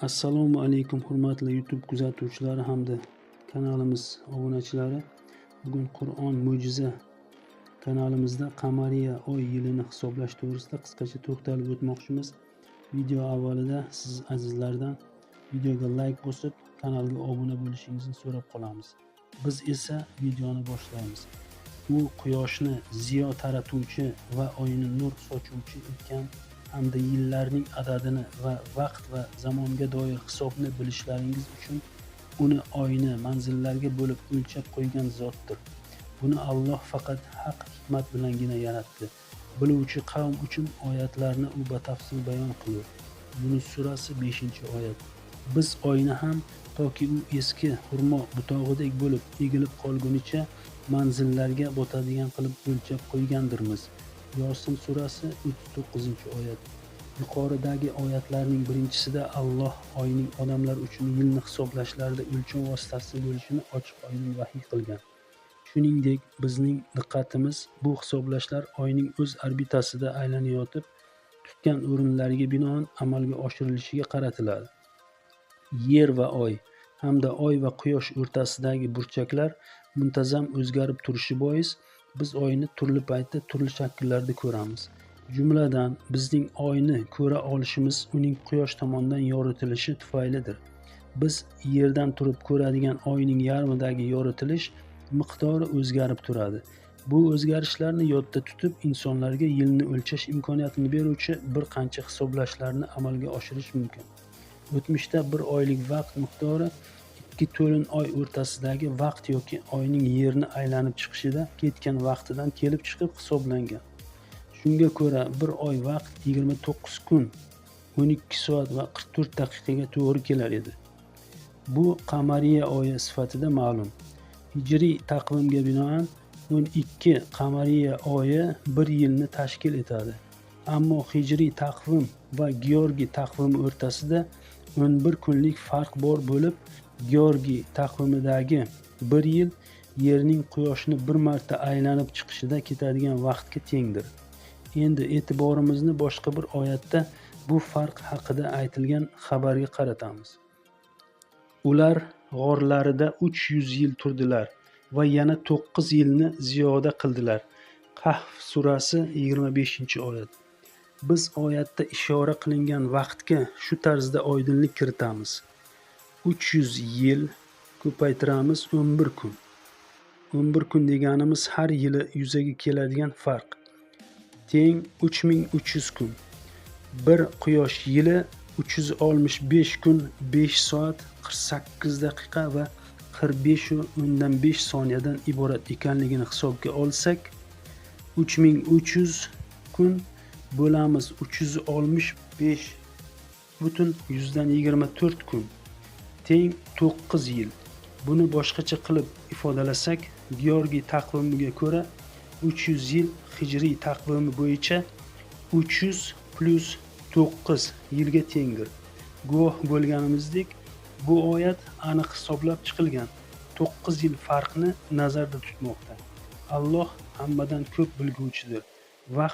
Assalomu alaykum hurmatli YouTube kuzatuvchilari hamda kanalimiz obunachilari. Bugun Qur'on Mo'jiza kanalimizda qamariya oy yilini hisoblash to'g'risida qisqacha to'xtalib o'tmoqchimiz. Video avvalida siz azizlardan videoga like bosib, kanalga obuna bo'lishingizni so'rab qolamiz. Biz esa videoni boshlaymiz. U quyoshni ziyo taratuvchi va oyni nur sochuvchi etgan hamda yillarning adadini va vaqt va zamonga doir hisobni bilishlaringiz uchun uni oyni manzillarga bo'lib o'lchab qo'ygan zotdir. Buni Alloh faqat haq hikmat bilangina yaratdi. Biluvchi qavm uchun oyatlarni u batafsil bayon qilur. Yunus surasi 5-oyat. Biz oyni ham toki u eski xurmo butog'idek bo'lib egilib qolgunicha manzillarga botadigan qilib o'lchab qo'ygandirmiz. Yosin surasi 39-oyat. Yuqoridagi oyatlarning birinchisida Alloh oyning odamlar uchun yilni hisoblashlarida o'lchov vositasi bo'lishini ochiq-oydin vahiy qilgan. Shuningdek, bizning diqqatimiz bu hisoblashlar oyning o'z orbitasida aylanayotib, tutgan o'rinlariga binoan amalga oshirilishiga qaratiladi. Yer va oy hamda oy va quyosh o'rtasidagi burchaklar muntazam o'zgarib turishi bois biz oyni turli paytda turli shakllarda ko'ramiz. Jumladan, bizning oyni ko'ra olishimiz uning quyosh tomonidan yoritilishi tufaylidir. Biz yerdan turib ko'radigan oyning yarmidagi yoritilish miqdori o'zgarib turadi. Bu o'zgarishlarni yodda tutib, insonlarga yilni o'lchash imkoniyatini beruvchi bir qancha hisoblashlarni amalga oshirish mumkin. O'tmishda bir oylik vaqt miqdori ikki to'lin oy o'rtasidagi vaqt yoki oyning yerni aylanib chiqishida ketgan vaqtidan kelib chiqib hisoblangan. Shunga ko'ra, bir oy vaqt 29 kun, 12 soat va 44 daqiqaga to'g'ri kelar edi. Bu qamariya oyi sifatida ma'lum. Hijriy taqvimga binoan 12 qamariya oyi bir yilni tashkil etadi. Ammo hijriy taqvim va georgiy taqvimi o'rtasida 11 kunlik farq bor bo'lib, georgiy taqvimidagi bir yil yerning quyoshni bir marta aylanib chiqishida ketadigan vaqtga tengdir. Endi e'tiborimizni boshqa bir oyatda bu farq haqida aytilgan xabarga qaratamiz. Ular g'orlarida 300 yil turdilar va yana 9 yilni ziyoda qildilar. Qahf surasi 25-oyat. Biz oyatda ishora qilingan vaqtga shu tarzda oydinlik kiritamiz. 300 yil ko'paytiramiz 11 kun. 11 kun deganimiz har yili yuzaga keladigan farq. Teng 3300 kun. Bir quyosh yili 365 kun, 5 soat, 48 daqiqa va 45.5 soniyadan iborat ekanligini hisobga olsak, 3300 kun bo'lamiz 365.24 kun. Teng 9 yil. Buni boshqacha qilib ifodalasak, georgiy taqvimiga ko'ra 300 yil hijriy taqvimi bo'yicha 300 plus 9 yilga tengdir. Guvoh bo'lganimizdek, bu oyat aniq hisoblab chiqilgan 9 yil farqni nazarda tutmoqda. Alloh hammadan ko'p bilguvchidir. Vaqt